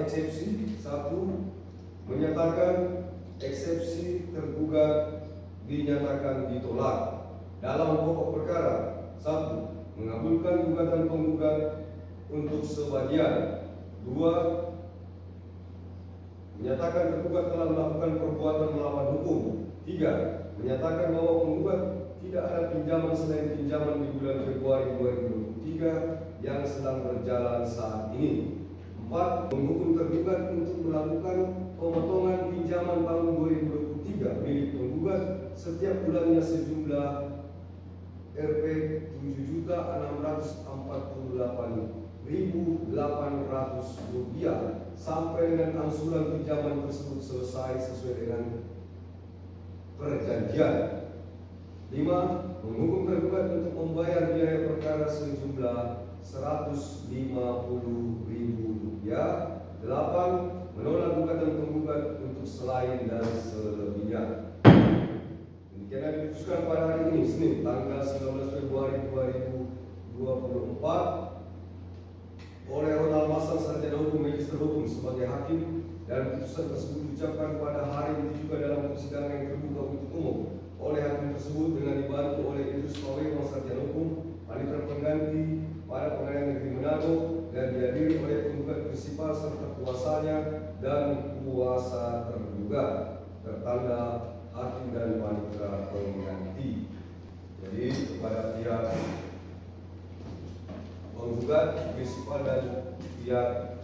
eksepsi. Satu, menyatakan eksepsi tergugat dinyatakan ditolak. Dalam pokok perkara, satu, mengabulkan gugatan penggugat untuk sebagian. Dua, menyatakan tergugat telah melakukan perbuatan melawan hukum. Tiga, menyatakan bahwa penggugat tidak ada pinjaman selain pinjaman di bulan Februari 2023 yang sedang berjalan saat ini. Empat, menghukum tergugat untuk melakukan pemotongan pinjaman tahun 2023 milik penggugat setiap bulannya sejumlah Rp 7.648.800 sampai dengan angsuran pinjaman tersebut selesai sesuai dengan perjanjian. 5. Menghukum tergugat untuk membayar biaya perkara sejumlah Rp150.000. 8. Menolak gugatan penggugat untuk selain dan selebihnya. Demikian yang diputuskan pada hari ini, Senin, tanggal 19 Februari 2024 oleh Ronald Masang, Sarjana Hukum Magister Hukum sebagai hakim, dan putusan tersebut diucapkan pada hari ini juga dalam persidangan yang terbuka untuk umum oleh hakim tersebut dengan dibantu oleh Idrus Pawewang, Sarjana Hukum, panitera pengganti pada Pengadilan Negeri Manado, dan dihadiri oleh penggugat prinsipal serta kuasanya dan kuasa tergugat, tertanda hakim dan panitera pengganti. Jadi kepada pihak penggugat, prinsipal dan pihak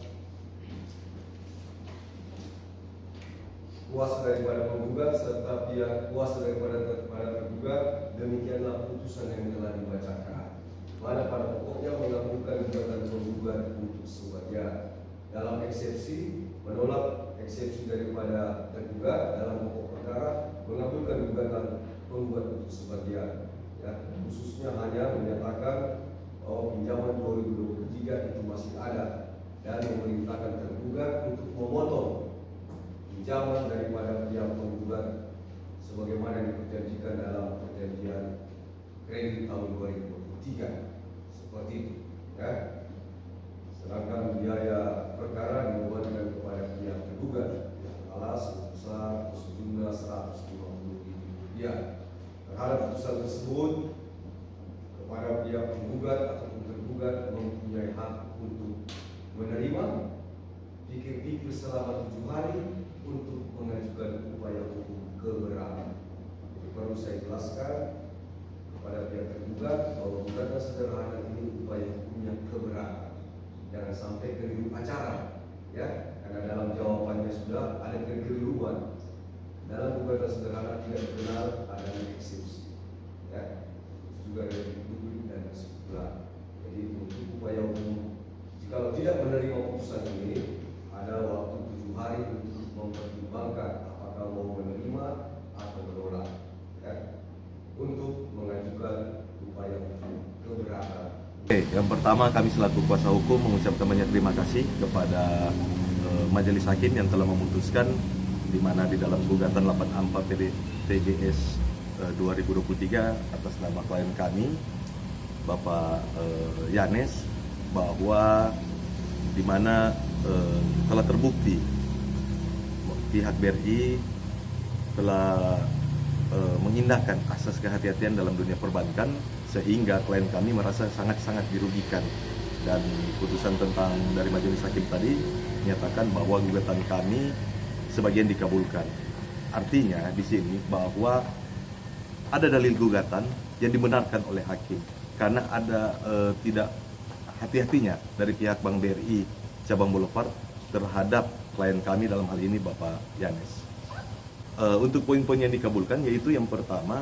kuasa daripada penggugat serta pihak kuasa daripada tergugat, demikianlah putusan yang telah dibacakan. Mana pada pokoknya mengabulkan gugatan penggugat untuk sebagian. Dalam eksepsi, menolak eksepsi daripada tergugat. Dalam pokok perkara, mengabulkan gugatan penggugat untuk sebagian. Ya, khususnya hanya menyatakan bahwa pinjaman 2023 itu masih ada dan memerintahkan tergugat untuk memotong pinjaman daripada pihak penggugat sebagaimana yang diperjanjikan dalam perjanjian kredit tahun 2023 seperti itu, ya. Sedangkan biaya perkara dibebankan kepada pihak tergugat yang alas sebesar sejumlah Rp150.000. Terhadap putusan tersebut, kepada pihak penggugat atau tergugat mempunyai hak untuk menerima, pikir-pikir selama 7 hari untuk mengajukan upaya hukum keberatan. Jadi perlu saya jelaskan kepada pihak tergugat bahwa gugatan sederhana ini upaya hukumnya keberatan. Jangan sampai keliru acara, ya, karena dalam jawabannya sudah ada kekeliruan. Dalam gugatan sederhana tidak dikenal adanya eksepsi, ya, itu juga dari publik dan kesimpulan. Jadi untuk upaya hukum, jika tidak menerima putusan ini, ada waktu 7 hari untuk mempertimbangkan apakah mau menerima atau menolak, ya, untuk mengajukan upaya hukum keberatan. Yang pertama, kami selaku kuasa hukum mengucapkan banyak terima kasih kepada Majelis Hakim yang telah memutuskan di mana di dalam gugatan 84 TGS 2023 atas nama klien kami Bapak Yanes, bahwa di mana telah terbukti pihak BRI telah mengindahkan asas kehati-hatian dalam dunia perbankan sehingga klien kami merasa sangat-sangat dirugikan, dan putusan tentang dari Majelis Hakim tadi menyatakan bahwa gugatan kami sebagian dikabulkan. Artinya di sini bahwa ada dalil gugatan yang dibenarkan oleh hakim karena ada tidak hati-hatinya dari pihak Bank BRI Cabang Boulevard terhadap klien kami dalam hal ini Bapak Yanes. Untuk poin-poin yang dikabulkan yaitu yang pertama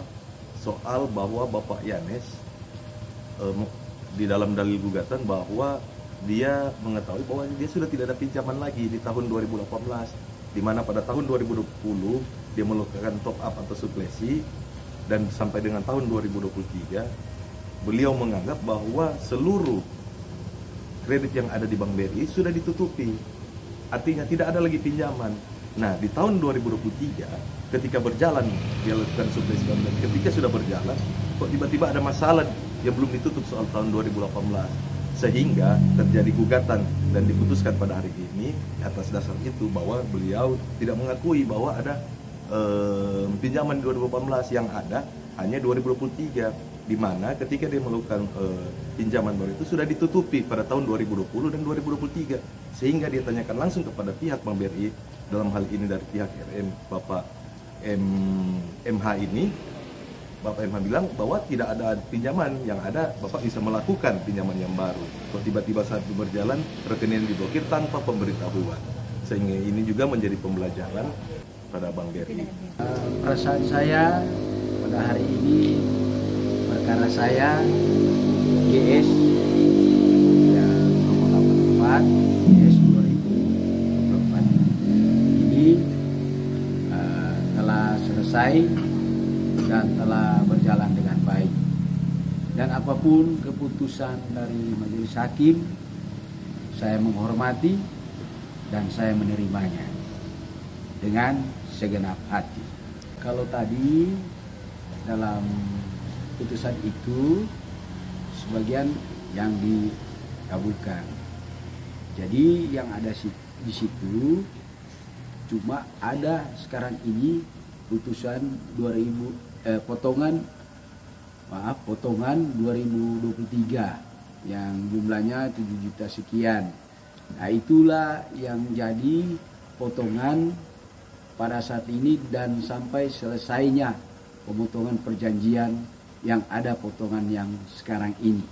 soal bahwa Bapak Yanes di dalam dalil gugatan bahwa dia mengetahui bahwa dia sudah tidak ada pinjaman lagi di tahun 2018, di mana pada tahun 2020 dia melakukan top up atau suplesi, dan sampai dengan tahun 2023 beliau menganggap bahwa seluruh kredit yang ada di Bank BRI sudah ditutupi, artinya tidak ada lagi pinjaman. Nah, di tahun 2023 ketika berjalan dia lakukan suplesi, dan ketika sudah berjalan kok tiba-tiba ada masalah yang belum ditutup soal tahun 2018, sehingga terjadi gugatan dan diputuskan pada hari ini atas dasar itu bahwa beliau tidak mengakui bahwa ada pinjaman 2018, yang ada hanya 2023, di mana ketika dia melakukan pinjaman baru itu sudah ditutupi pada tahun 2020 dan 2023, sehingga dia tanyakan langsung kepada pihak Bank BRI, dalam hal ini dari pihak RM Bapak MH ini. Bapak MH bilang bahwa tidak ada pinjaman, yang ada Bapak bisa melakukan pinjaman yang baru. Kok tiba-tiba saat berjalan rekening diblokir tanpa pemberitahuan, sehingga ini juga menjadi pembelajaran pada Bank BRI. Perasaan saya pada hari ini, perkara saya GS yang nomor 84 GS 2024 ini telah selesai dan telah berjalan dengan baik, dan apapun keputusan dari majelis hakim saya menghormati dan saya menerimanya dengan segenap hati. Kalau tadi dalam putusan itu sebagian yang dikabulkan, jadi yang ada di situ cuma ada sekarang ini putusan potongan 2023 yang jumlahnya 7 juta sekian. Nah, itulah yang jadi potongan pada saat ini, dan sampai selesainya pemotongan perjanjian yang ada potongan yang sekarang ini,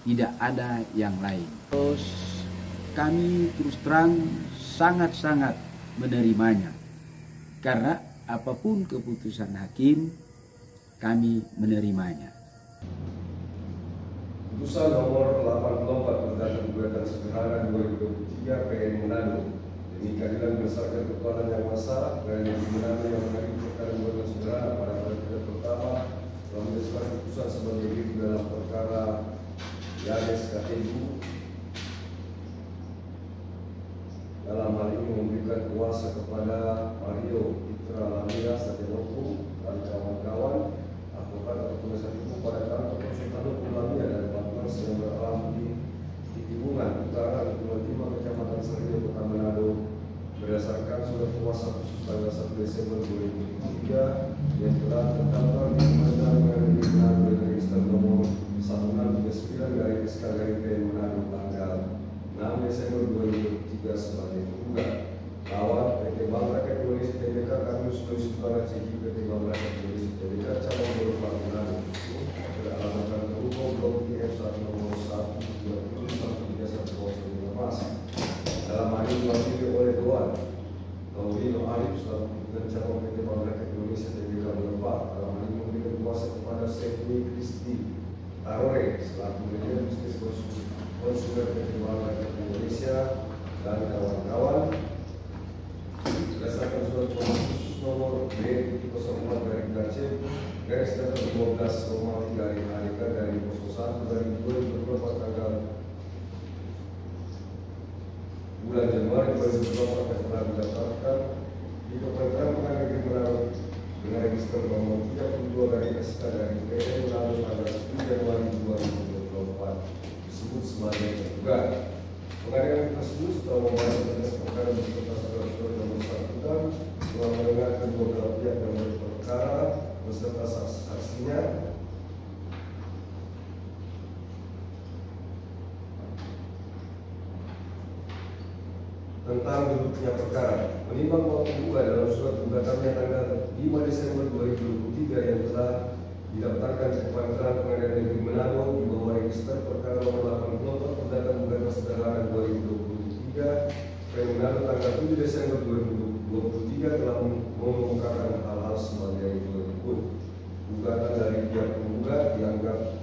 tidak ada yang lain. Terus kami terus terang sangat-sangat menerimanya, karena apapun keputusan hakim kami menerimanya. Putusan nomor 84 tentang gugatan sederhana 2023 PN Manado demi keadilan berdasarkan ketuhanan yang maha dan yang Manado yang mengadili perkara gugatan sederhana pada tingkat pertama telah mengesahkan putusan sebagai berikut dalam perkara Yanes KTU dalam hal ini memberikan kuasa kepada Mario Itra Lamia Satenoku dan kawan-kawan advokat atau penasihat hukum pada kantor konsultan hukum Lamia dan partners yang beralamat di Tibungan Utara Timur Kecamatan Serio, Kota Manado berdasarkan surat kuasa khusus tanggal 1 Desember 2023 yang telah tertanggal di Kementerian Negeri Manado dan register nomor 1639 dari SK-PN Manado tanggal 6 Desember 2023 sebagai penggugat. Lawan PT Bank Rakyat Indonesia Tbk kami Sulawesi Utara Ciki PT Bank Rakyat Indonesia Tbk cabang Boulevard Manado beralamat kantor hukum Blok TF 1 nomor 1 Mas. Dalam hal ini diwakili oleh Doan Laurino Arif selaku pimpinan cabang PT Bank Rakyat Indonesia Tbk Boulevard. Dalam hal ini memberikan kuasa kepada Stephanie Kristi Tarore selaku manajer bisnis konsuler PT Bank Rakyat Indonesia dan kawan-kawan berdasarkan surat kuasa khusus nomor B04 dari Gace garis datar 12 Romawi dari ADK dari 01 dari 2024 tanggal bulan Januari 2024 yang telah didaftarkan di Kementerian Pengadilan Negeri Manado dengan register nomor 32 dari SK dari PN Manado tanggal 10 Januari 2024 disebut sebagai tergugat. Pengadilan tersebut setelah membahas berkas perkara beserta surat-surat nomor 1 dan telah mendengarkan kedua belah pihak yang berperkara beserta saksi-saksinya tentang duduknya perkara, menimbang bahwa penggugat dalam surat gugatannya tanggal 5 Desember 2023 yang telah didaftarkan ke Kementerian Pengadilan Negeri Manado di bawah register perkara nomor 84 Perdata Gugatan Sederhana 2023 PN Manado tanggal 7 Desember 2023 telah mengemukakan hal-hal sebagai berikut. Gugatan dari pihak penggugat dianggap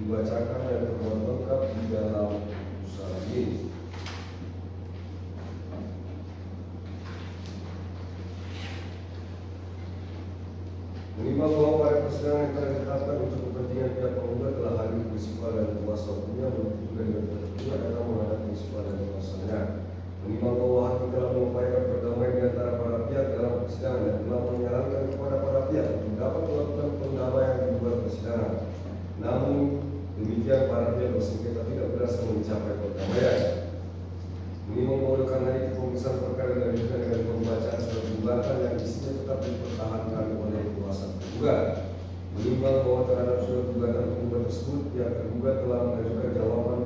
dibacakan dan termuat lengkap di dalam putusan ini. Menimbang bahwa pada persidangan yang telah ditetapkan untuk kepentingan pihak penggugat telah hadir prinsipal dan kuasa hukumnya begitu juga dengan tergugat akan menghadapi prinsipal dan kuasanya. Menimbang bahwa hakim telah mengupayakan perdamaian di antara para pihak dalam persidangan dan telah menyarankan kepada para pihak untuk dapat melakukan pendamaian di luar persidangan. Namun Demikian para pihak bersengketa tidak berhasil mencapai perdamaian. Menimbang bahwa karena itu pemeriksaan perkara dilanjutkan dengan pembacaan surat gugatan yang isinya tetap dipertahankan oleh kuasa tergugat. Menimbang bahwa terhadap surat gugatan penggugat tersebut, pihak tergugat telah mengajukan jawaban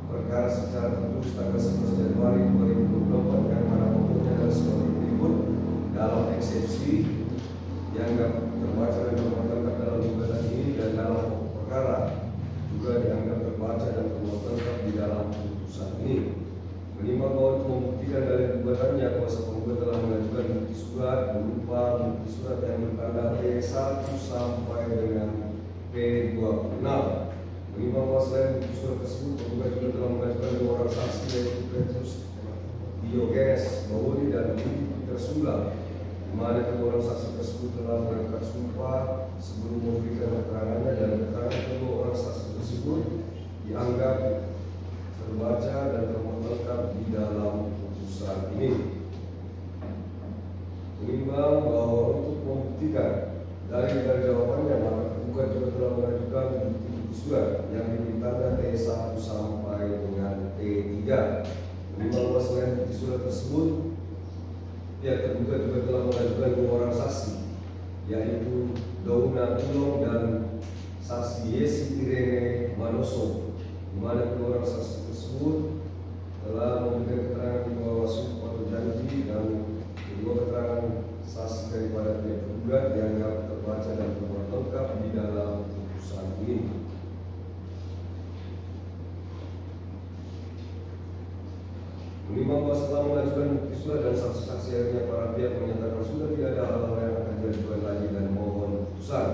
perkara secara tertulis tanggal 11 Januari 2024 yang mana pokoknya adalah sebagai berikut. Dalam eksepsi yang terbaca dan termuat dalam gugatan ini dan dalam pokok perkara juga dianggap terbaca dan termuat lengkap di dalam putusan ini. Menimbang bahwa untuk membuktikan dari gugatannya, kuasa penggugat telah mengajukan bukti surat berupa bukti surat yang bertanda P1 sampai dengan P26. Menimbang bahwa selain bukti surat tersebut, penggugat juga telah mengajukan 2 orang saksi yaitu Petrus Diogenes Bahuri dan Peter Sula, di mana kedua orang saksi tersebut telah berangkat sumpah sebelum memberikan keterangannya, dan keterangan kedua orang saksi tersebut dianggap terbaca dan termuat lengkap di dalam putusan ini. Menimbang bahwa untuk membuktikan dari jawabannya, maka tergugat juga telah mengajukan bukti surat yang diberi tanda T1 sampai dengan T3. Menimbang bahwa selain bukti surat tersebut, pihak tergugat juga telah mengajukan 2 orang saksi, yaitu Dauna Tulong dan saksi Yesi Irene Manoso, di mana kedua orang saksi tersebut telah memberikan keterangan di bawah sumpah atau janji, dan kedua keterangan saksi daripada pihak tergugat dianggap terbaca dan termuat lengkap di dalam putusan ini. Menimbang bahwa setelah mengajukan bukti surat dan saksi-saksi akhirnya para pihak menyatakan sudah tidak ada hal-hal yang akan diajukan lagi dan mohon putusan.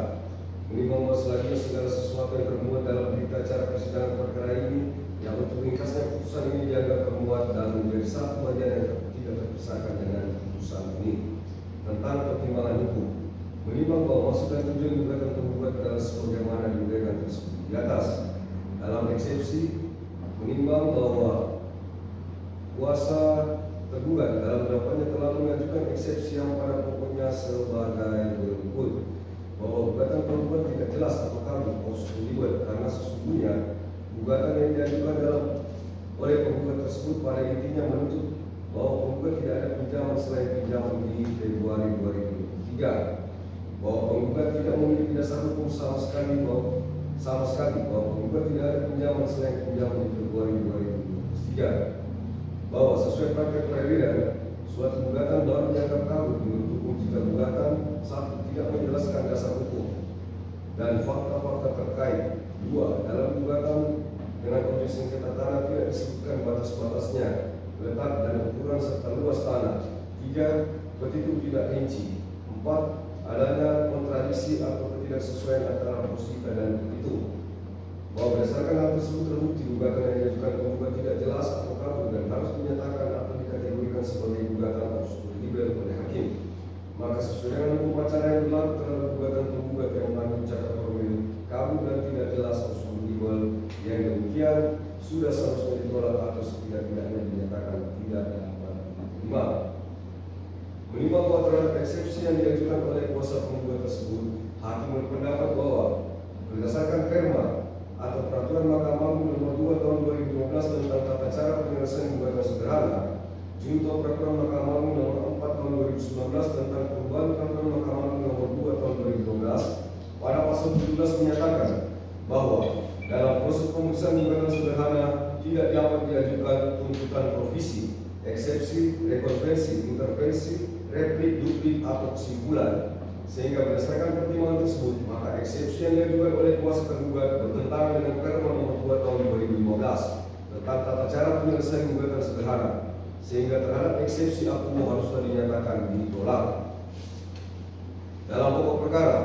Menimbang bahwa selanjutnya segala sesuatu yang termuat dalam berita acara persidangan perkara ini yang untuk ringkasnya putusan ini dianggap termuat dan menjadi satu bagian yang tidak terpisahkan dengan putusan ini tentang pertimbangan hukum. Menimbang bahwa maksud dan tujuan gugatan tergugat adalah sebagaimana diuraikan tersebut di atas. Dalam eksepsi, menimbang bahwa kuasa tergugat dalam jawabannya telah mengajukan eksepsi yang pada pokoknya sebagai berikut, bahwa gugatan tergugat tidak jelas atau kami dibuat karena sesungguhnya gugatan yang diajukan oleh penggugat tersebut pada intinya menuntut bahwa penggugat tidak ada pinjaman selain pinjaman di Februari 2023, bahwa penggugat tidak memiliki dasar hukum sama sekali bahwa penggugat tidak ada pinjaman selain pinjaman di Februari 2023, bahwa sesuai praktek peradilan suatu gugatan baru dianggap kabur menurut hukum jika gugatan 1 tidak menjelaskan dasar hukum dan fakta-fakta terkait. 2. Dalam gugatan dengan objek sengketa tanah tidak disebutkan batas-batasnya, letak dan ukuran serta luas tanah. 3. Petitum tidak rinci. 4. Adanya kontradiksi atau ketidaksesuaian antara posita dan petitum. Bahwa berdasarkan hal tersebut terbukti gugatan yang diajukan penggugat tidak jelas atau kabur dan harus dinyatakan atau dikategorikan sebagai gugatan absurd oleh hakim. Maka sesuai dengan hukum acara yang berlaku terhadap gugatan penggugat yang mengandung cacat formil kabur dan tidak jelas absurd yang demikian sudah seharusnya ditolak atau setidak-tidaknya dinyatakan tidak dapat diterima. Menimbang bahwa terhadap eksepsi yang diajukan oleh kuasa penggugat tersebut, hakim berpendapat bahwa berdasarkan perma atau peraturan Mahkamah Agung nomor 2 tahun 2015 tentang tata cara penyelesaian gugatan sederhana, junto peraturan Mahkamah Agung nomor 4 tahun 2019 tentang perubahan peraturan Mahkamah Agung nomor 2 tahun 2012 pada pasal 17 menyatakan bahwa dalam proses pemeriksaan gugatan sederhana tidak dapat diajukan tuntutan provisi, eksepsi, rekonvensi, intervensi, replik, duplik atau kesimpulan. Sehingga berdasarkan pertimbangan tersebut, maka eksepsi yang diajukan oleh kuasa tergugat bertentangan dengan Perma nomor 2 tahun 2015 tentang tata cara penyelesaian gugatan sederhana, sehingga terhadap eksepsi akuo haruslah dinyatakan ditolak. Dalam pokok perkara,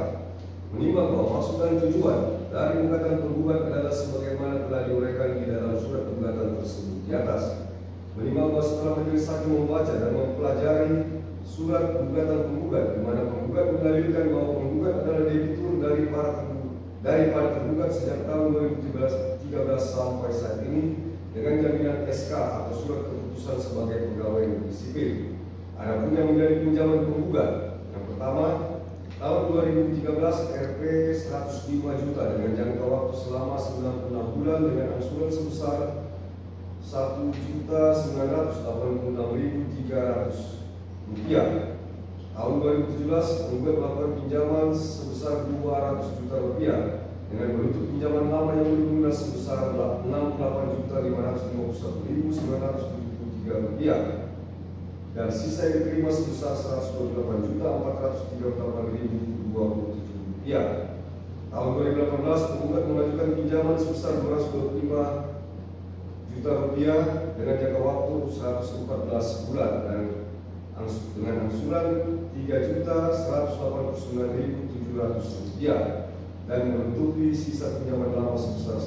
menimbang bahwa maksud dan tujuan dari gugatan tergugat adalah sebagaimana telah diuraikan di dalam surat gugatan tersebut di atas. Menimbang bahwa setelah majelis hakim membaca dan mempelajari surat gugatan penggugat, di mana penggugat mendalilkan bahwa penggugat adalah debitur daripada tergugat sejak tahun 2013 sampai saat ini dengan jaminan SK atau surat keputusan sebagai pegawai negeri sipil. Adapun yang menjadi pinjaman penggugat, yang pertama Tahun 2013 Rp 105 juta dengan jangka waktu selama 96 bulan dengan angsuran sebesar Rp1.986.300. Tahun 2017 penggugat melakukan pinjaman sebesar Rp200 juta dengan bentuk pinjaman lama yang berjumlah sebesar Rp68.591.973 dan sisa yang diterima sebesar Rp128.438.027. Tahun 2018 penggugat mengajukan pinjaman sebesar Rp225 juta dengan jangka waktu 114 bulan dan dengan angsuran Rp3.189.700 dan menutupi sisa pinjaman lama sebesar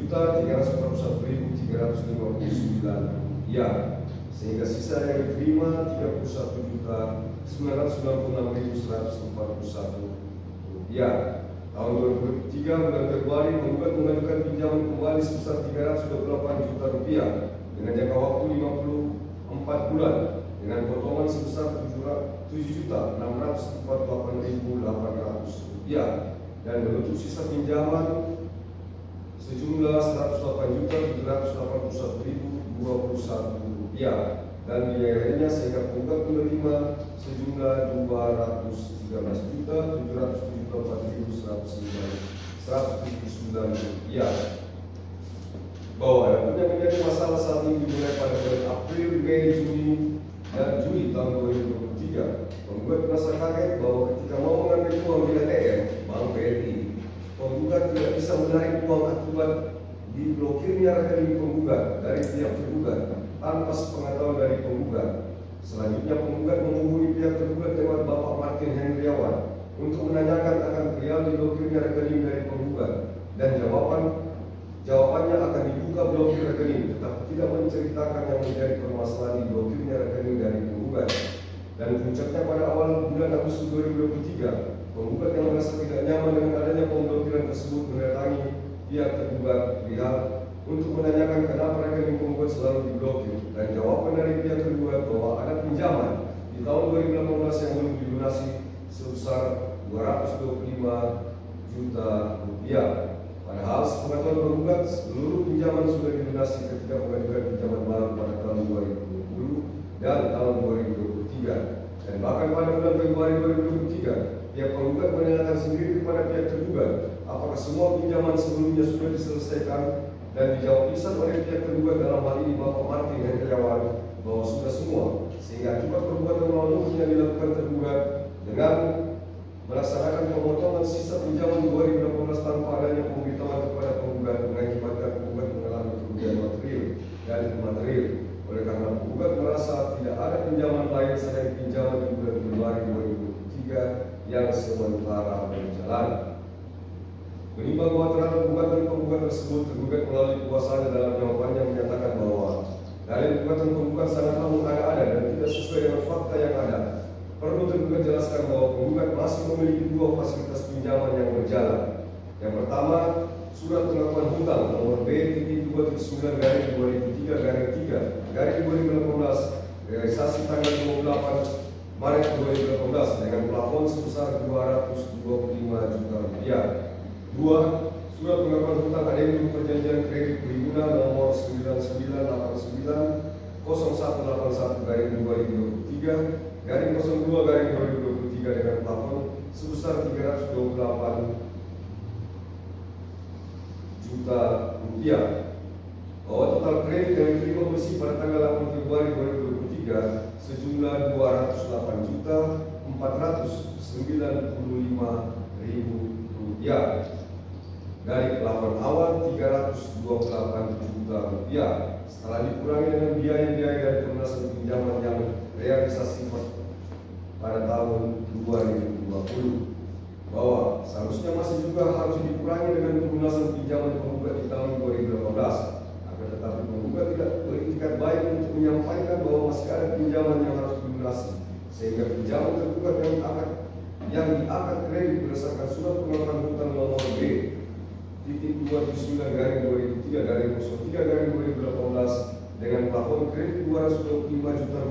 Rp192.341.359 sehingga sisa yang diterima Rp31.996.141. Tahun 2003 bulan Februari penggugat mengajukan pinjaman kembali sebesar Rp328 juta dengan jangka waktu 54 bulan dengan potongan sebesar Rp7.648.800 dan menutup sisa pinjaman sejumlah Rp108.781.021 dan biaya lainnya sehingga penggugat menerima sejumlah Rp200.374.179 bahwa adapun yang menjadi masalah saat ini dimulai pada bulan April, Mei, Juni, dan Juli tahun 2023. Penggugat merasa kaget bahwa ketika mau mengambil uang di ATM Bank BRI, penggugat tidak bisa menarik uang akibat diblokirnya rekening penggugat dari pihak tergugat tanpa sepengetahuan dari penggugat. Selanjutnya penggugat menghubungi pihak tergugat lewat Bapak Martin Hendriawan untuk menanyakan akan perihal diblokirnya rekening dari penggugat dan jawabannya akan dibuka blokir rekening, tetapi tidak menceritakan yang menjadi permasalahan diblokirnya rekening dari penggugat. Dan puncaknya pada awal bulan Agustus 2023, penggugat yang merasa tidak nyaman dengan adanya pemblokiran tersebut mendatangi pihak tergugat perihal untuk menanyakan kenapa rekening penggugat selalu diblokir, dan jawaban dari pihak tergugat bahwa ada pinjaman di tahun 2018 yang belum dilunasi sebesar Rp225 juta. Padahal sepengetahuan penggugat seluruh pinjaman sudah dilunasi ketika mengajukan pinjaman baru pada tahun 2020 dan tahun 2023. Dan bahkan pada bulan Februari 2023, pihak penggugat menanyakan sendiri kepada pihak tergugat apakah semua pinjaman sebelumnya sudah diselesaikan, dan dijawab lisan oleh pihak tergugat dalam hal ini Bapak Martin Hendriawan bahwa sudah semua, sehingga akibat perbuatan melawan hukum yang dilakukan tergugat dengan melaksanakan pemotongan sisa pinjaman 2018 tanpa adanya pemberitahuan kepada penggugat mengakibatkan penggugat mengalami kerugian material dan imaterial. Oleh karena penggugat merasa tidak ada pinjaman lain selain pinjaman di bulan Februari 2023 yang sementara berjalan. Menimbang bahwa terhadap gugatan penggugat tersebut, tergugat melalui kuasanya dalam jawabannya menyatakan bahwa dalil gugatan penggugat sangatlah mengada-ada dan tidak sesuai dengan fakta yang ada. Perlu tergugat jelaskan bahwa penggugat masih memiliki dua fasilitas pinjaman yang berjalan. Yang pertama, surat pengakuan hutang nomor B-239/2003/3/2018 realisasi tanggal 28 Maret 2018 dengan plafon sebesar Rp225 juta. Dua, surat pengakuan hutang adendum perjanjian kredit perhimpunan nomor 9989/01/2023/02/2023 dengan plafon sebesar Rp328 juta. Bahwa total kredit yang diterima bersih pada tanggal 8 Februari 2023 sejumlah Rp208.495.000 dari plafon awal Rp328 juta setelah dikurangi dengan biaya-biaya dari pelunasan pinjaman yang realisasi pada tahun 2020, bahwa seharusnya masih juga harus dikurangi dengan pelunasan pinjaman penggugat di tahun 2018. Akan tetapi penggugat tidak beritikat baik untuk menyampaikan bahwa masih ada pinjaman yang harus dilunasi, sehingga pinjaman tergugat yang diangkat kredit berdasarkan surat pengakuan hutang nomor B-279/2003/03/2018 dengan plafon kredit Rp225 juta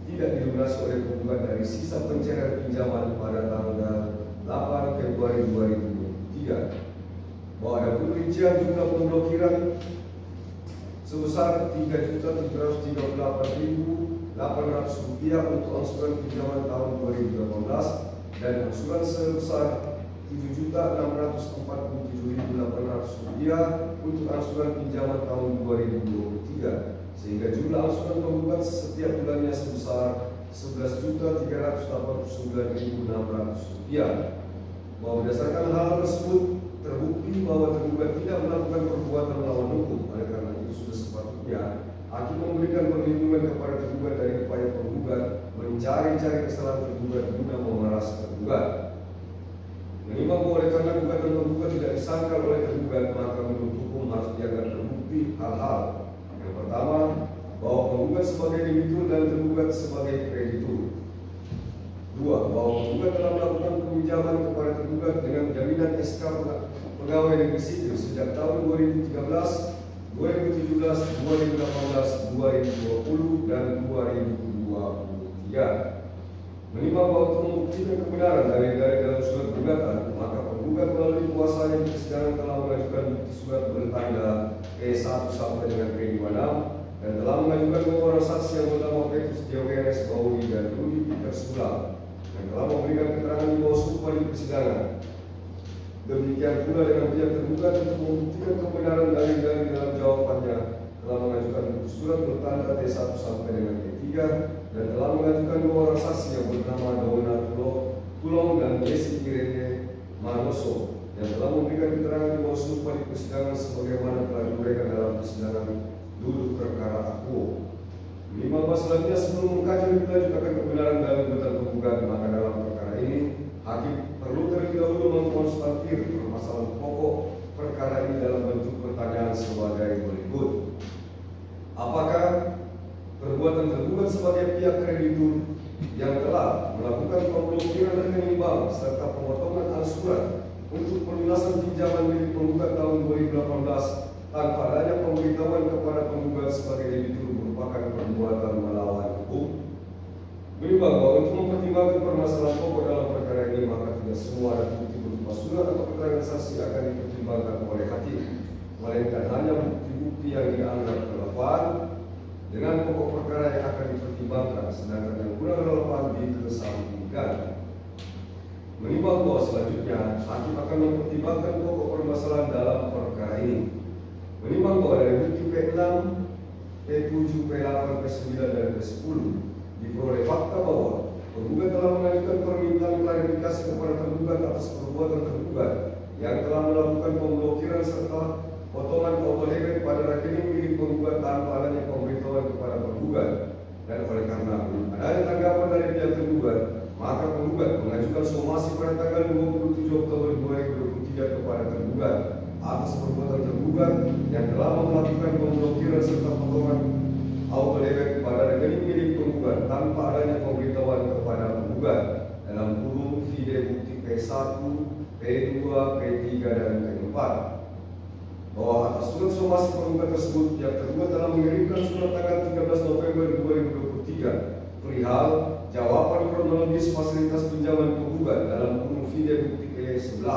tidak dilunasi oleh penggugat dari sisa pencairan pinjaman pada tanggal 8 Februari 2023. Bahwa ada perincian jumlah pemblokiran sebesar Rp3.738.800 untuk angsuran pinjaman tahun 2018 dan angsuran sebesar Rp7.647.800 untuk angsuran pinjaman tahun 2023, sehingga jumlah angsuran penggugat setiap bulannya sebesar Rp11.389.600. Bahwa berdasarkan hal tersebut terbukti bahwa tergugat tidak melakukan perbuatan melawan hukum. Oleh karena itu sudah sepatutnya hakim memberikan perlindungan kepada tergugat dari upaya penggugat mencari-cari kesalahan tergugat guna memeras tergugat. Menimbang bahwa oleh karena gugatan tergugat tidak disangkal oleh tergugat, maka menurut hukum harus dianggap terbukti hal-hal. Yang pertama, bahwa penggugat sebagai debitur dan tergugat sebagai kreditur. Dua, bahwa penggugat telah melakukan peminjaman kepada tergugat dengan jaminan SK pegawai negeri sipil sejak tahun 2013, 2017, 2018, 2020, dan 2023. Menimbang bahwa untuk membuktikan kebenaran dari dalam surat gugatan, maka penggugat melalui kuasanya di persidangan telah mengajukan bukti surat bertanda E1 sampai dengan E26 dan telah mengajukan dua orang saksi yang bernama Petrus Diogenes Bauri dan Rudi Peter Sulam yang telah memberikan keterangan di bawah sumpah di persidangan. Demikian pula dengan pihak tergugat untuk membuktikan kebenaran dari dalam jawabannya telah mengajukan bukti surat bertanda T1 sampai dengan T3 dan telah mengajukan dua orang saksi yang bernama Dona Tulong dan Desi Irene Manoso yang telah memberikan keterangan di bawah sumpah di persidangan sebagaimana telah diuraikan dalam persidangan duduk perkara aku. Menimbang bahwa selanjutnya sebelum mengkaji lebih lanjut akan kebenaran dalam gugatan penggugat, maka dalam perkara ini hakim perlu terlebih dahulu mengkonstatir permasalahan pokok perkara ini dalam bentuk pertanyaan sebagai berikut. Apakah perbuatan tergugat sebagai pihak kreditur yang telah melakukan pemblokiran rekening bank serta pemotongan angsuran untuk pelunasan pinjaman milik penggugat tahun 2018 tanpa adanya pemberitahuan kepada penggugat sebagai debitur merupakan perbuatan melawan hukum? Menimbang bahwa untuk mempertimbangkan permasalahan pokok dalam perkara ini, maka tidak semua alat bukti berupa surat atau keterangan saksi akan dipertimbangkan oleh hakim, melainkan hanya bukti-bukti yang dianggap relevan dengan pokok perkara yang akan dipertimbangkan, sedangkan yang kurang relevan dikesampingkan. Menimbang bahwa selanjutnya hakim akan mempertimbangkan pokok permasalahan dalam perkara ini. Menimbang bahwa dari bukti P6, P7, P8, P9, dan P10 diperoleh fakta bahwa penggugat telah mengajukan permintaan klarifikasi kepada tergugat atas perbuatan tergugat yang telah melakukan pemblokiran serta potongan overhead pada rekening milik penggugat tanpa adanya pemberitahuan kepada penggugat. Dan oleh karena adanya tanggapan dari pihak tergugat, maka penggugat mengajukan somasi pada tanggal 27 Oktober 2023 kepada tergugat atas perbuatan tergugat yang telah melakukan pemblokiran serta potongan overhead pada rekening milik penggugat tanpa adanya pemberitahuan kepada penggugat dalam kurung video bukti P1, P2, P3, dan P4. Bahwa atas surat somasi penggugat tersebut, pihak tergugat telah mengirimkan surat tanggal 13 November 2023 perihal jawaban kronologis fasilitas pinjaman penggugat dalam kurung video bukti P11,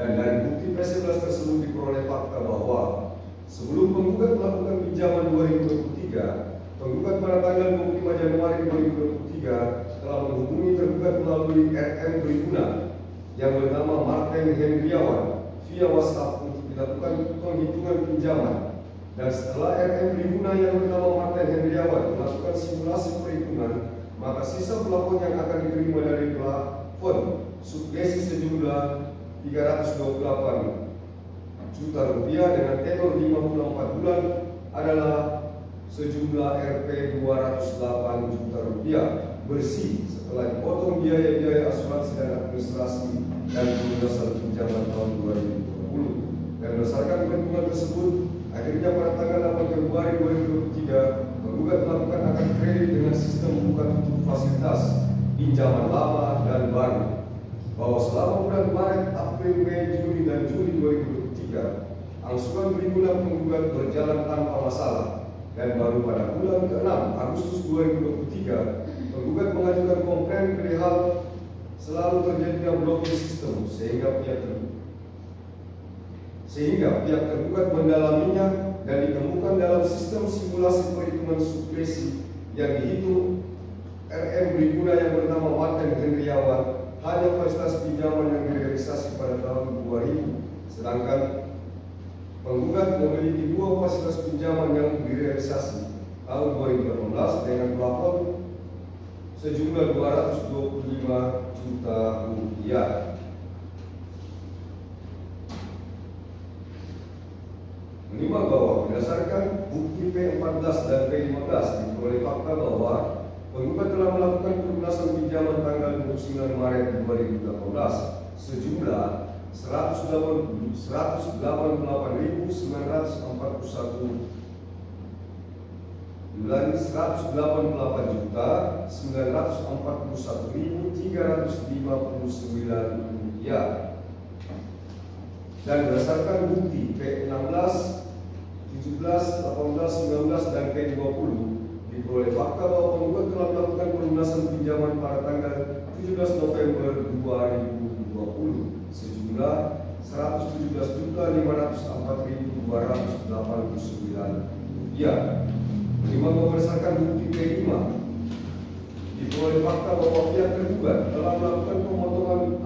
dan dari bukti P11 tersebut diperoleh fakta bahwa sebelum penggugat melakukan pinjaman 2023, penggugat pada tanggal 25 Januari 2023 telah menghubungi tergugat melalui RM Briguna yang bernama Martin Hendriawan via WhatsApp untuk dilakukan penghitungan pinjaman. Dan setelah RM Briguna yang bernama Martin Hendriawan melakukan simulasi perhitungan, maka sisa plafon yang akan diterima dari plafon subdesi sejumlah 328 juta rupiah dengan tenor 54 bulan adalah sejumlah Rp 208 juta rupiah bersih setelah dipotong biaya-biaya asuransi dan administrasi dan pelunasan pinjaman tahun 2020. Dan berdasarkan perhitungan tersebut, akhirnya pada tanggal 8 Februari 2023 penggugat melakukan akad kredit dengan sistem buka tutup fasilitas pinjaman lama dan baru, bahwa selama bulan Maret, April, Mei, Juni, dan Juli 2023 angsuran Briguna penggugat berjalan tanpa masalah Dan baru pada bulan ke-6 Agustus 2023, penggugat mengajukan komplain perihal selalu terjadinya blokir sistem sehingga pihak tergugat mendalaminya dan ditemukan dalam sistem simulasi perhitungan supresi yang dihitung RM Briguna yang bernama Martin Hendriawan hanya fasilitas pinjaman yang direalisasi pada tahun 2000, sedangkan penggugat memiliki dua fasilitas pinjaman yang direalisasi tahun 2018 dengan plafon sejumlah 225 juta rupiah. Menimbang bahwa berdasarkan bukti P14 dan P15 diperoleh fakta bahwa penggugat telah melakukan pelunasan pinjaman tanggal 29 Maret 2018 sejumlah 188.941 188.941.359 dan berdasarkan bukti P16, 17, 18, 19 dan P20 diperoleh fakta bahwa penggugat telah melakukan pelunasan pinjaman pada tanggal 17 November 2020 sejumlah 117.504.289 rupiah. Menimbang berdasarkan bukti P5 diperoleh fakta bahwa pihak tergugat telah melakukan pemotongan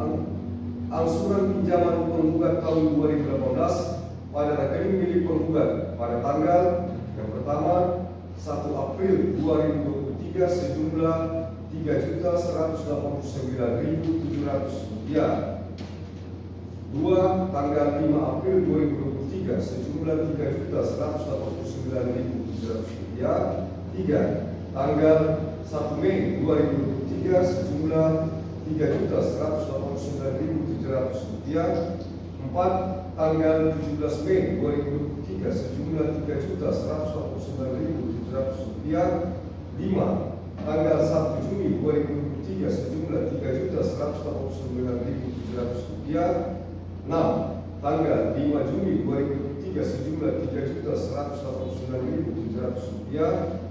angsuran pinjaman penggugat tahun 2018 pada rekening milik penggugat pada tanggal yang pertama 1 April 2023 sejumlah 3.189.700 rupiah. 2. Tanggal 5 April 2023 sejumlah 3.189.700 rupiah. 3. Tanggal 1 Mei 2023 sejumlah 3.189.700 rupiah. 4. Tanggal 17 Mei 2023 sejumlah 3.189.700 rupiah. 5. Tanggal 1 Juni 2023 sejumlah 3.189.700 rupiah. 6. Tanggal 5 Juni 2023 sejumlah 3.189.700 rupiah.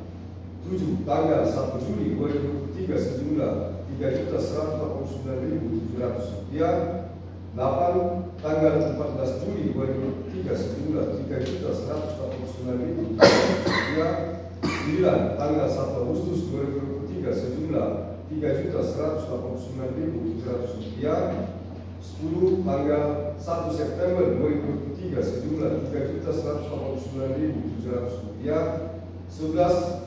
7. Tanggal 1 Juli 2023 sejumlah 3.189.700 rupiah. 8. Tanggal 14 Juli 2023 sejumlah 3.189.700 rupiah. 9. Tanggal 1 Agustus 2023 sejumlah 3.189.700 rupiah. 10. Tanggal 1 September 2023 sejumlah 3.189.700 rupiah. 11.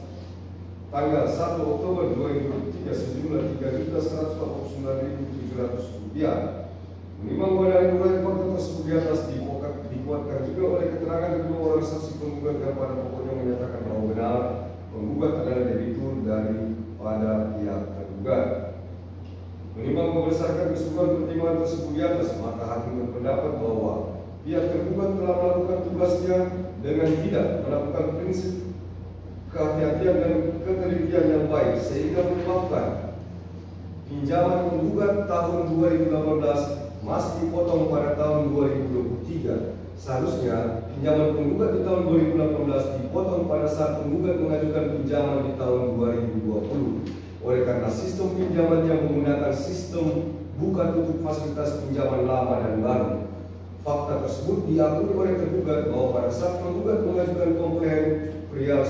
Tanggal 1 Oktober 2023 sejumlah 3.189.700 rupiah. Menimbang bahwa dari uraian fakta tersebut di atas dikuatkan juga oleh keterangan kedua orang saksi penggugat yang pada pokoknya menyatakan bahwa benar penggugat adalah debitur daripada pihak tergugat. Menimbang berdasarkan keseluruhan pertimbangan tersebut di atas, maka hakim berpendapat bahwa pihak tergugat telah melakukan tugasnya dengan tidak melakukan prinsip kehati-hatian dan ketelitian yang baik sehingga menyebabkan pinjaman penggugat tahun 2018 masih dipotong pada tahun 2023. Seharusnya pinjaman penggugat di tahun 2018 dipotong pada saat penggugat mengajukan pinjaman di tahun 2020. Oleh karena sistem pinjaman yang menggunakan sistem buka tutup fasilitas pinjaman lama dan baru. Fakta tersebut diakui oleh tergugat bahwa pada saat penggugat mengajukan komplain perihal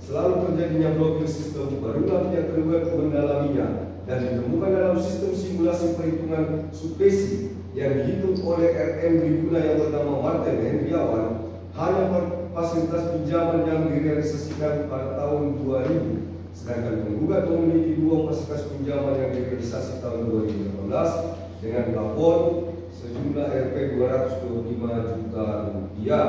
selalu terjadinya blokir sistem, barulah pihak tergugat mendalaminya dan ditemukan dalam sistem simulasi perhitungan supresi yang dihitung oleh RM Briguna yang bernama Martin Hendriawan hanya fasilitas pinjaman yang direalisasikan pada tahun 2000. Sedangkan penggugat memiliki dua fasilitas pinjaman yang direalisasi tahun 2018 dengan plafon sejumlah Rp 225 juta rupiah.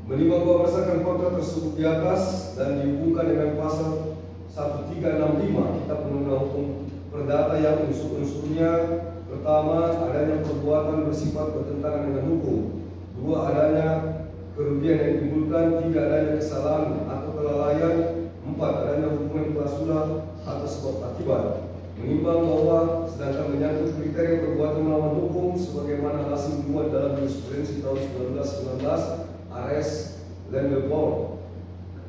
Menimbang bahwa berdasarkan kontrak tersebut di atas dan dihubungkan dengan pasal 1365 Kitab Undang-Undang Hukum Perdata yang unsur-unsurnya pertama adanya perbuatan bersifat bertentangan dengan hukum, dua adanya kerugian yang ditimbulkan, tiga adanya kesalahan atau kelalaian, empat adanya hubungan klausulah atau sebab akibat. Menimbang bahwa sedangkan menyangkut kriteria perbuatan melawan hukum sebagaimana hasil dimuat dalam jurisprudensi tahun 1919 Ares Lendepol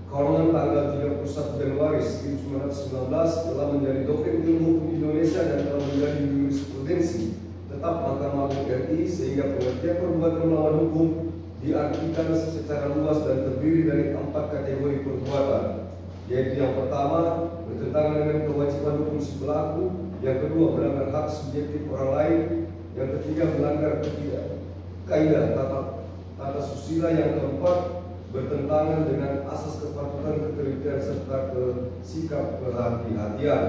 Konon tanggal 31 Januari 1919 telah menjadi doktrin ilmu hukum Indonesia dan telah menjadi jurisprudensi tetap Mahkamah Agung RI, sehingga pengertian perbuatan melawan hukum diartikan secara luas dan terdiri dari 4 kategori perbuatan, yaitu yang pertama bertentangan dengan kewajiban hukum si pelaku, yang kedua melanggar hak subjektif orang lain, yang ketiga melanggar kaidah tata susila, yang keempat bertentangan dengan asas kepatutan, ketelitian serta sikap kehati-hatian.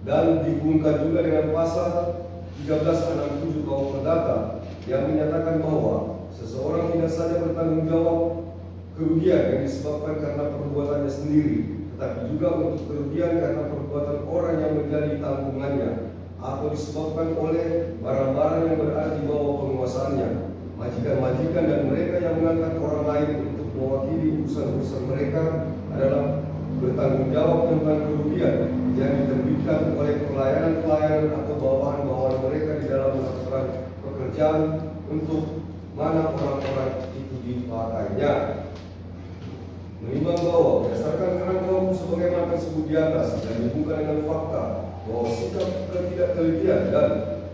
Dan dihubungkan juga dengan pasal 1367 KUH Perdata yang menyatakan bahwa seseorang tidak saja bertanggung jawab kerugian yang disebabkan karena perbuatannya sendiri, tetapi juga untuk kerugian karena perbuatan orang yang menjadi tanggungannya atau disebabkan oleh barang-barang yang berada di bawah penguasaannya, majikan-majikan dan mereka yang mengangkat orang lain untuk mewakili urusan-urusan mereka adalah bertanggung jawab tentang kerugian yang diterbitkan oleh pelayanan-pelayanan atau bawahan-bawahan mereka di dalam melakukan pekerjaan untuk mana orang-orang itu dipakainya. Menimbang bahwa berdasarkan kerangka hukum sebagaimana tersebut di atas dan dihubungkan dengan fakta bahwa sikap ketidaktelitian dan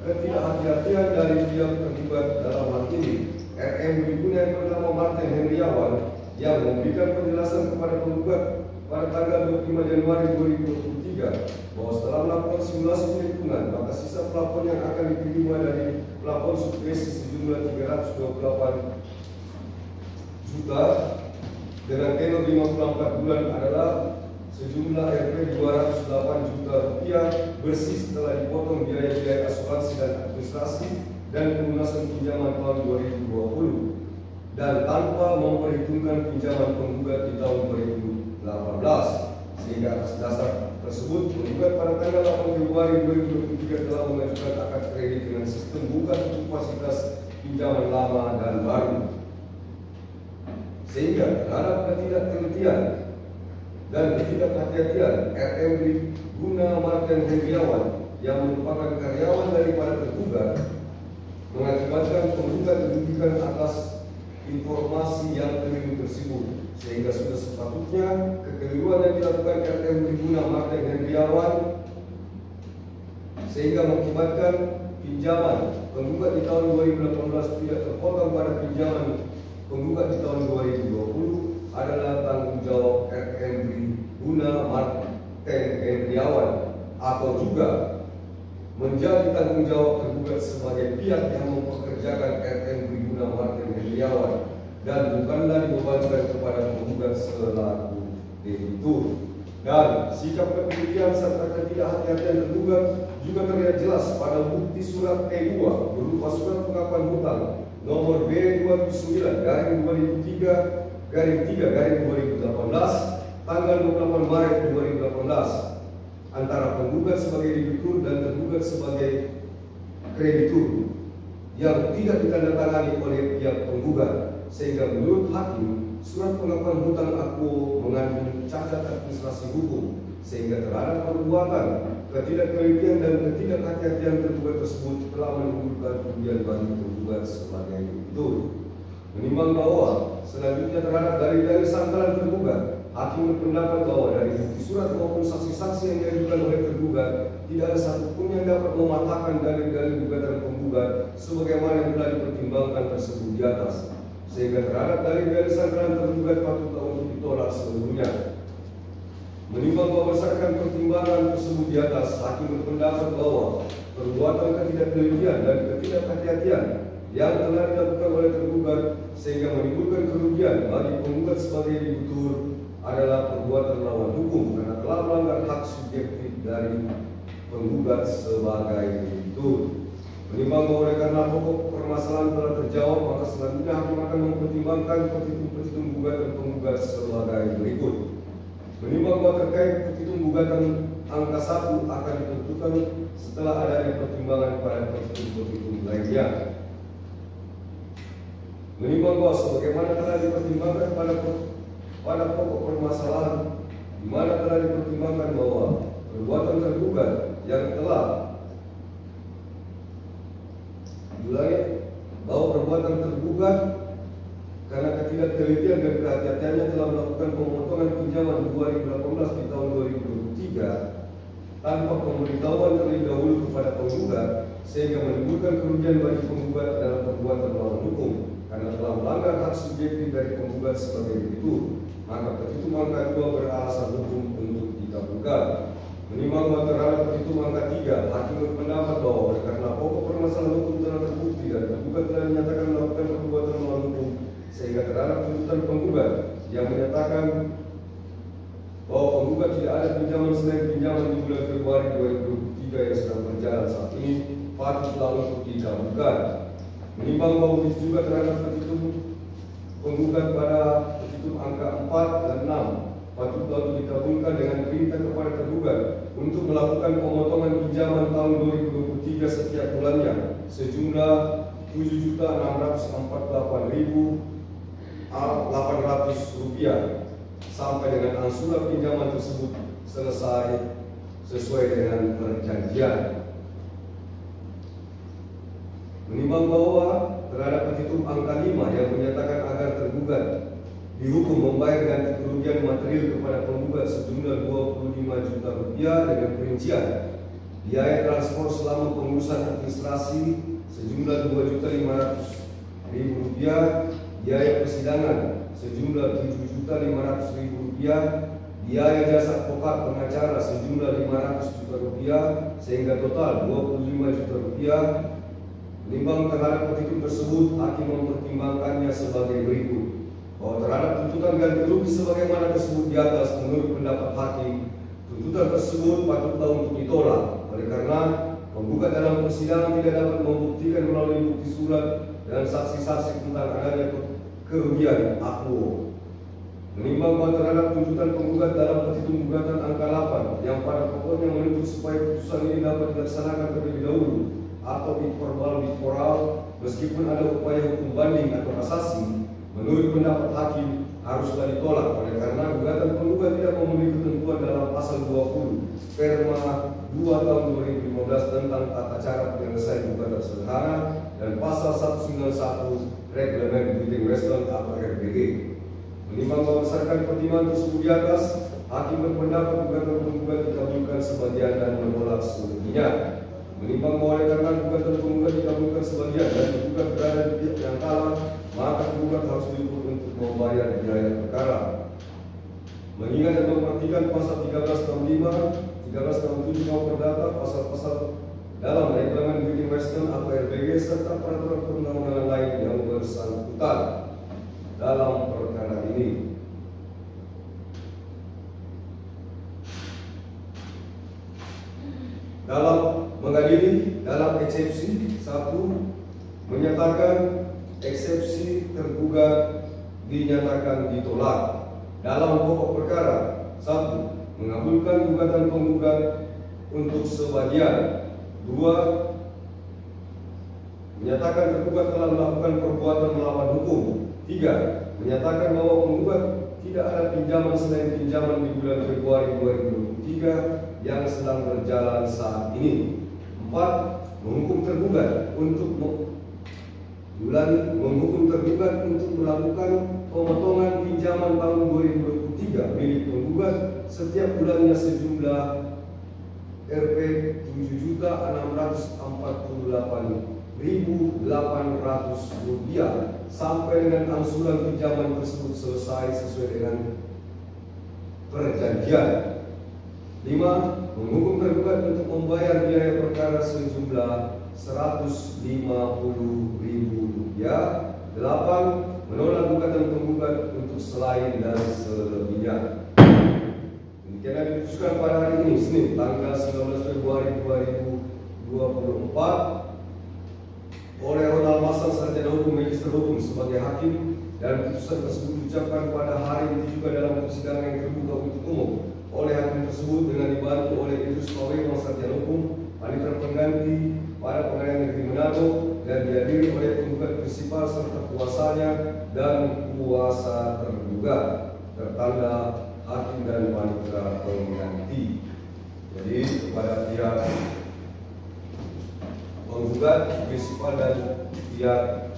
ketidakhati-hatian dari pihak terlibat dalam hal ini, RM Briguna yang bernama Martin Hendriawan yang memberikan penjelasan kepada penggugat pada tanggal 25 Januari 2023 bahwa setelah melakukan simulasi perhitungan, maka sisa plafon yang akan diterima dari plafon subsidi sejumlah 328 juta dengan tenor 54 bulan adalah sejumlah Rp 208 juta rupiah bersih setelah dipotong biaya-biaya asuransi dan administrasi dan pelunasan pinjaman tahun 2020 dan tanpa memperhitungkan pinjaman penggugat di tahun 2018. Sehingga atas dasar tersebut, penggugat pada tanggal 8 Februari 2023 telah mengajukan akad kredit dengan sistem buka tutup fasilitas pinjaman lama dan baru. Sehingga terhadap ketidaktelitian dan ketidakhati-hatian RM Briguna Martin Hendriawan yang merupakan karyawan daripada tergugat mengakibatkan penggugat dirugikan atas informasi yang keliru tersebut, sehingga sudah sepatutnya kekeliruan yang dilakukan RM Briguna Martin Hendriawan sehingga mengakibatkan pinjaman penggugat di tahun 2018 tidak terpotong pada pinjaman penggugat di tahun 2020 adalah tanggung jawab RM Briguna Martin Hendriawan atau juga menjadi tanggung jawab tergugat sebagai pihak yang mempekerjakan RM Briguna Martin Hendriawan dan bukanlah dibebankan kepada penggugat selaku debitur. Dan sikap ketelitian serta ketidakhati-hatian tergugat juga terlihat jelas pada bukti surat E2 berupa surat pengakuan hutang nomor B293/2018 tanggal 28 Maret 2018 antara penggugat sebagai debitur dan tergugat sebagai kreditur yang tidak ditandatangani oleh pihak penggugat, sehingga menurut hakim surat pengakuan hutang akuo mengandung cacat administrasi hukum, sehingga terhadap perbuatan ketidaktelitian dan ketidakhati-hatian tergugat tersebut telah menimbulkan kerugian bagi tergugat sebagai debitur. Menimbang bahwa selanjutnya terhadap dalil-dalil sangkalan tergugat, hakim berpendapat bahwa dari bukti surat maupun saksi-saksi yang diajukan oleh tergugat tidak ada satupun yang dapat mematahkan dalil-dalil gugatan penggugat sebagaimana yang telah dipertimbangkan tersebut di atas, sehingga terhadap dalil-dalil sangkalan tergugat patut untuk ditolak seluruhnya. Menimbang bahwa berdasarkan pertimbangan tersebut di atas, hakim berpendapat bahwa perbuatan ketidaktelitian dan ketidakhati-hatian yang telah dilakukan oleh tergugat sehingga menimbulkan kerugian bagi penggugat sebagai debitur adalah perbuatan melawan hukum karena telah melanggar hak subjektif dari penggugat sebagai debitur. Menimbang bahwa oleh karena pokok permasalahan telah terjawab, maka selanjutnya hakim akan mempertimbangkan petitum-petitum gugatan penggugat sebagai berikut. Menimbang bahwa terkait petitum gugatan angka 1 akan ditentukan setelah adanya pertimbangan pada petitum-petitum lainnya. Menimbang bahwa sebagaimana telah dipertimbangkan pada pokok permasalahan, di mana telah dipertimbangkan bahwa perbuatan tergugat yang telah diulangi bahwa perbuatan tergugat ketidaktelitian dan kehati-hatiannya telah melakukan pemotongan pinjaman 2018 di tahun 2023 tanpa pemberitahuan terlebih dahulu kepada penggugat, sehingga menimbulkan kerugian bagi penggugat dalam perbuatan melawan hukum karena telah melanggar hak subjektif dari penggugat sebagai berikut, maka petitum angka 2 beralasan hukum untuk dikabulkan. Menimbang bahwa terhadap petitum angka 3, hakim berpendapat bahwa oleh karena pokok permasalahan hukum telah terbukti dan penggugat telah dinyatakan melakukan perbuatan melawan hukum, sehingga terhadap tuntutan penggugat yang menyatakan bahwa penggugat tidak ada pinjaman selain pinjaman di bulan Februari 2023 yang sedang berjalan saat ini, patutlah untuk dikabulkan. Menimbang bahwa begitu juga terhadap petitum penggugat pada petitum angka 4 dan 6, patutlah untuk dikabulkan dengan perintah kepada tergugat untuk melakukan pemotongan pinjaman tahun 2023 setiap bulannya sejumlah Rp7.648.800 sampai dengan angsuran pinjaman tersebut selesai sesuai dengan perjanjian. Menimbang bahwa terhadap petitum angka 5 yang menyatakan agar tergugat dihukum membayar ganti kerugian material kepada penggugat sejumlah Rp25 juta dengan perincian biaya transport selama pengurusan administrasi sejumlah Rp2.500.000, biaya persidangan sejumlah Rp7.500.000, biaya jasa advokat pengacara sejumlah Rp500 juta, sehingga total Rp25 juta. Menimbang terhadap petitum tersebut, hakim mempertimbangkannya sebagai berikut: bahwa terhadap tuntutan ganti rugi sebagaimana tersebut di atas, menurut pendapat hakim, tuntutan tersebut patutlah untuk ditolak oleh karena penggugat dalam persidangan tidak dapat membuktikan melalui bukti surat dan saksi-saksi tentang adanya kerugian akuo. Menimbang bahwa terhadap tuntutan penggugat dalam petitum gugatan angka 8 yang pada pokoknya menuntut supaya putusan ini dapat dilaksanakan terlebih dahulu atau informal meskipun ada upaya hukum banding atau kasasi, menurut pendapat hakim haruslah ditolak oleh karena gugatan penggugat tidak memenuhi ketentuan dalam pasal 20 Perma 2 tahun 2015 tentang tata cara penyelesaian gugatan sederhana dan pasal 191 Reglemen Bidding Restaurant atau RBG. Menimbang berdasarkan pertimbangan tersebut di atas, hakim berpendapat gugatan penggugat dikabulkan sebagian dan menolak seluruhnya. Menimbang bahwa oleh karena gugatan penggugat dikabulkan sebagian dan penggugat berada di pihak yang kalah, maka penggugat harus diukur untuk membayar biaya perkara. Mengingat dan memperhatikan pasal 1365, 1367 KUH Perdata, pasal-pasal dalam Reglemen Bidding Restaurant atau RBG serta peraturan perundang-undangan lain yang bersangkutan dalam perkara ini. Dalam mengadili dalam eksepsi 1 menyatakan eksepsi tergugat dinyatakan ditolak. Dalam pokok perkara 1 mengabulkan gugatan penggugat untuk sebagian. 2 menyatakan tergugat telah melakukan perbuatan melawan hukum. 3 menyatakan bahwa penggugat tidak ada pinjaman selain pinjaman di bulan Februari 2023 yang sedang berjalan saat ini. 4 menghukum tergugat untuk melakukan pemotongan pinjaman tahun 2023 milik penggugat setiap bulannya sejumlah Rp648.800 sampai dengan angsuran pinjaman tersebut selesai sesuai dengan perjanjian. 5 menghukum tergugat untuk membayar biaya perkara sejumlah Rp150.000. 8 menolak gugatan penggugat untuk selain dan selebihnya. Demikian yang diputuskan pada hari ini, Senin, tanggal 19 Februari 2024 oleh Ronald Masang, Sarjana Hukum Magister Hukum sebagai hakim, dan putusan tersebut diucapkan pada hari ini juga dalam persidangan yang terbuka untuk umum oleh hakim tersebut dengan dibantu oleh Idrus Pawai, Sarjana Hukum, panitera pengganti pada Pengadilan Negeri Manado, dan dihadiri oleh penggugat prinsipal serta kuasanya dan kuasa tergugat, tertanda hakim dan panitera pengganti. Jadi kepada pihak penggugat, prinsipal dan pihak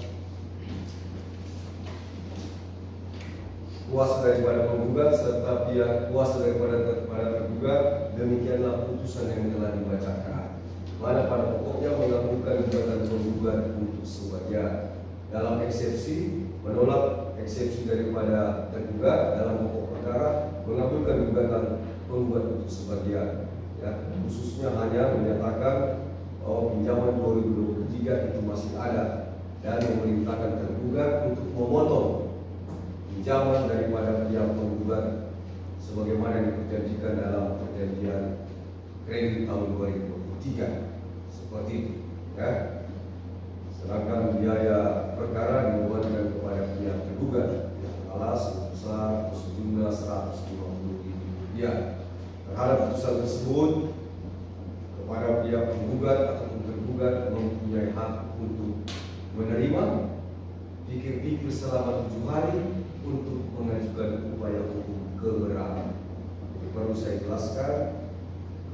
kuasa daripada penggugat serta pihak kuasa daripada tergugat, demikianlah putusan yang telah dibacakan. Mana pada pokoknya mengabulkan gugatan penggugat untuk sebagian. Dalam eksepsi, menolak eksepsi daripada tergugat dalam pokok perkara, mengabulkan gugatan penggugat untuk sebagian. Ya, khususnya hanya menyatakan bahwa pinjaman 2023 itu masih ada dan memerintahkan tergugat untuk memotong pinjaman daripada pihak penggugat sebagaimana yang diperjanjikan dalam perjanjian kredit tahun 2023 seperti itu, ya. Sedangkan biaya perkara dibebankan kepada pihak tergugat yang alas sebesar sejumlah Rp150.000. Terhadap putusan tersebut, kepada pihak penggugat ataupun tergugat mempunyai hak untuk menerima, pikir-pikir selama 7 hari untuk mengajukan upaya hukum keberatan. Jadi perlu saya jelaskan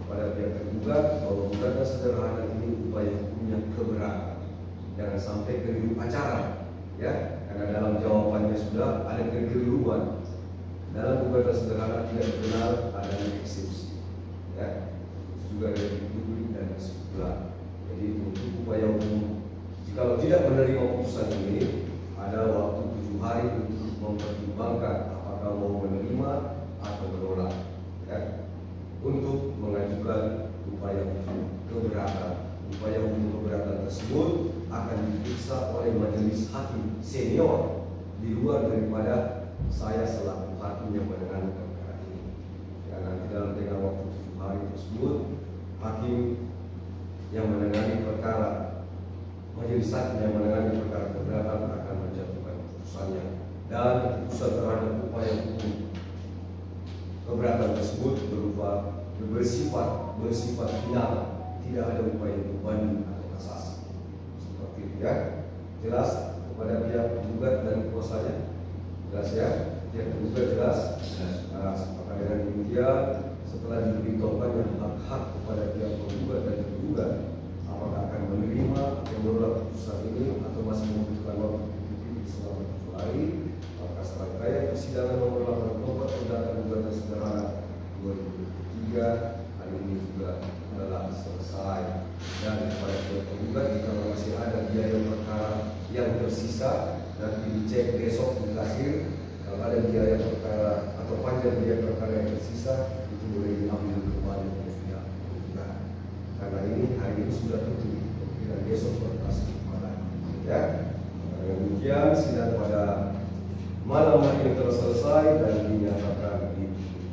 kepada pihak tergugat bahwa gugatan sederhana ini upaya hukumnya keberatan. Jangan sampai keliru acara, ya, karena dalam jawabannya sudah ada kekeliruan. Dalam gugatan sederhana tidak dikenal adanya eksepsi, ya, juga dari publik dan kesimpulan. Jadi untuk upaya hukum, jika tidak menerima putusan ini, ada waktu 7 hari untuk mempertimbangkan apakah mau menerima atau menolak, ya, untuk mengajukan upaya hukum keberatan. Upaya hukum keberatan tersebut akan diperiksa oleh majelis hakim senior di luar daripada saya selaku hakim yang menangani perkara ini. Ya, nanti dalam tengah waktu 7 hari tersebut, hakim yang menangani perkara, majelis hakim yang menangani perkara keberatan akan menjatuhkan putusannya, dan putusan terhadap upaya hukum keberatan tersebut bersifat final. Tidak ada upaya banding atau kasasi. Seperti itu, ya. Jelas kepada pihak penggugat dan kuasanya? Jelas, ya? Pihak penggugat jelas? Nah, maka dengan demikian, setelah diberitahukannya hak-hak kepada pihak penggugat dan tergugat, apakah akan menerima atau menolak putusan ini atau masih membutuhkan waktu selama 7 hari, maka serangkaian persidangan nomor 84 tentang gugatan sederhana 2023 hari ini juga telah selesai. Dan kepada pihak penggugat, jika masih ada biaya perkara yang tersisa, nanti dicek besok di kasir. Kalau ada biaya perkara atau panjang biaya perkara yang tersisa, itu boleh diambil kembali oleh pihak penggugat. Karena ini hari ini sudah tutup, dan besok baru kasih kembali, ya. Demikian sidang pada malam hari ini telah selesai dan dinyatakan ditutup.